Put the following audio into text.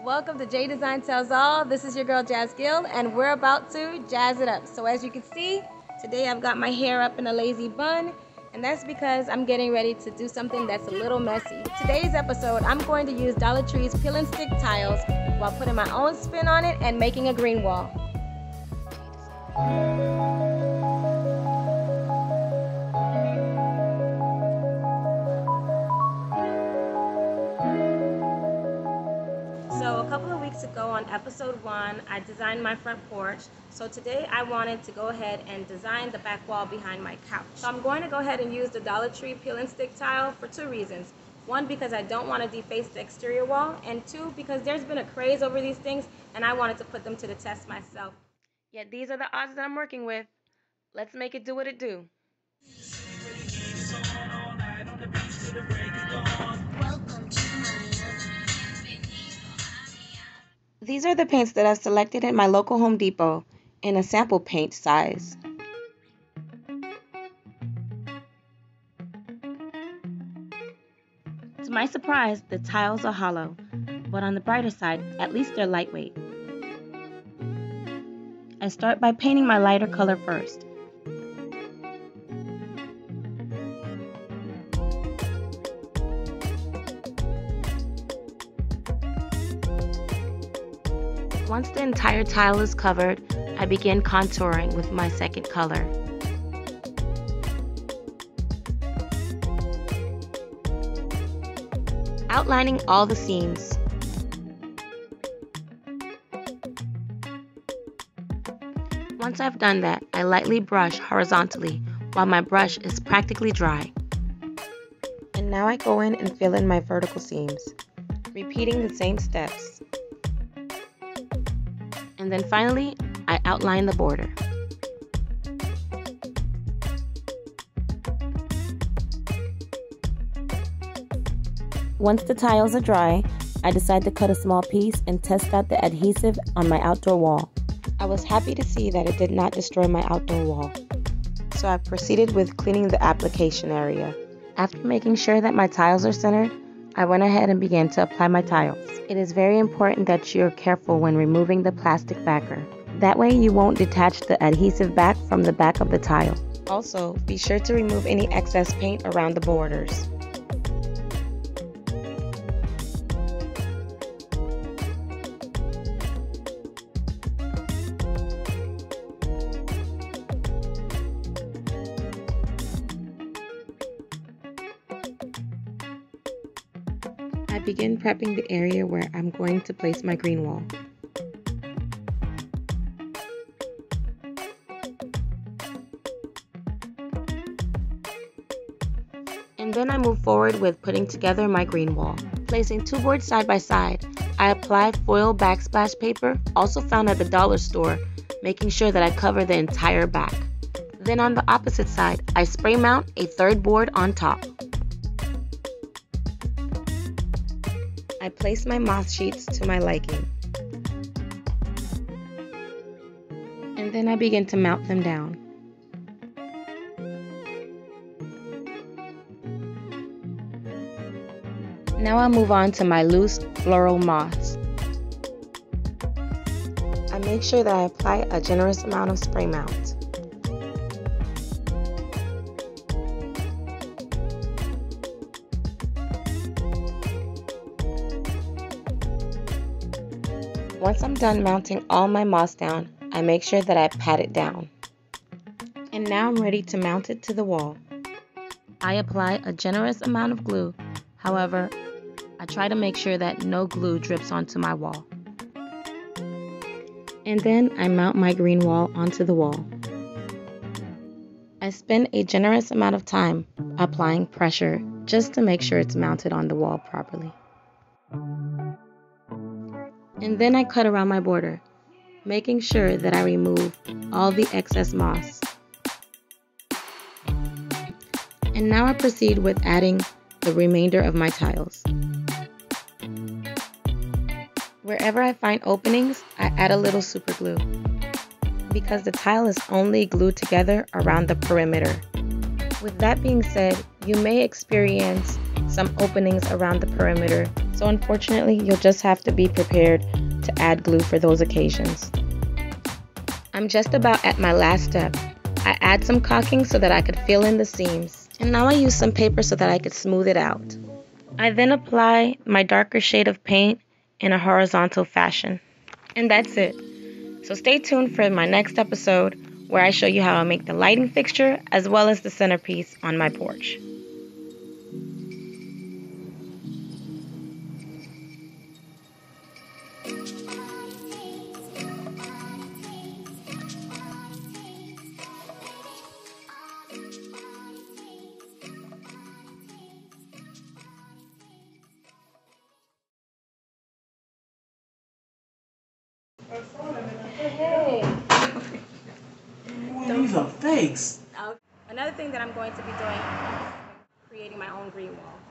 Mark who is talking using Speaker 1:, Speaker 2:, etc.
Speaker 1: Welcome to J Design Tells All. This is your girl Jazz Gill, and we're about to jazz it up. So as you can see, today I've got my hair up in a lazy bun, and that's because I'm getting ready to do something that's a little messy. Today's episode, I'm going to use Dollar Tree's peel and stick tiles while putting my own spin on it and making a green wall. So a couple of weeks ago on episode 1, I designed my front porch. So today I wanted to go ahead and design the back wall behind my couch. So I'm going to go ahead and use the Dollar Tree peel and stick tile for 2 reasons. 1, because I don't want to deface the exterior wall, and 2, because there's been a craze over these things and I wanted to put them to the test myself. Yet these are the odds that I'm working with. Let's make it do what it do. These are the paints that I've selected at my local Home Depot in a sample paint size. To my surprise, the tiles are hollow, but on the brighter side, at least they're lightweight. I start by painting my lighter color first. Once the entire tile is covered, I begin contouring with my second color. Outlining all the seams. Once I've done that, I lightly brush horizontally while my brush is practically dry. And now I go in and fill in my vertical seams, repeating the same steps. And then finally, I outline the border. Once the tiles are dry, I decide to cut a small piece and test out the adhesive on my outdoor wall. I was happy to see that it did not destroy my outdoor wall, so I proceeded with cleaning the application area. After making sure that my tiles are centered, I went ahead and began to apply my tiles. It is very important that you're careful when removing the plastic backer. That way you won't detach the adhesive back from the back of the tile. Also, be sure to remove any excess paint around the borders. I begin prepping the area where I'm going to place my green wall. And then I move forward with putting together my green wall. Placing 2 boards side by side, I apply foil backsplash paper, also found at the dollar store, making sure that I cover the entire back. Then on the opposite side, I spray mount a 3rd board on top. I place my moss sheets to my liking. And then I begin to mount them down. Now I'll move on to my loose floral moss. I make sure that I apply a generous amount of spray mount. Once I'm done mounting all my moss down, I make sure that I pat it down. And now I'm ready to mount it to the wall. I apply a generous amount of glue. However, I try to make sure that no glue drips onto my wall. And then I mount my green wall onto the wall. I spend a generous amount of time applying pressure just to make sure it's mounted on the wall properly. And then I cut around my border, making sure that I remove all the excess moss. And now I proceed with adding the remainder of my tiles. Wherever I find openings, I add a little super glue, because the tile is only glued together around the perimeter. With that being said, you may experience some openings around the perimeter, So unfortunately, you'll just have to be prepared to add glue for those occasions. I'm just about at my last step. I add some caulking so that I could fill in the seams. And now I use some paper so that I could smooth it out. I then apply my darker shade of paint in a horizontal fashion. And that's it. So stay tuned for my next episode where I show you how I make the lighting fixture as well as the centerpiece on my porch. Hey.
Speaker 2: These are fakes.
Speaker 1: Another thing that I'm going to be doing is creating my own green wall.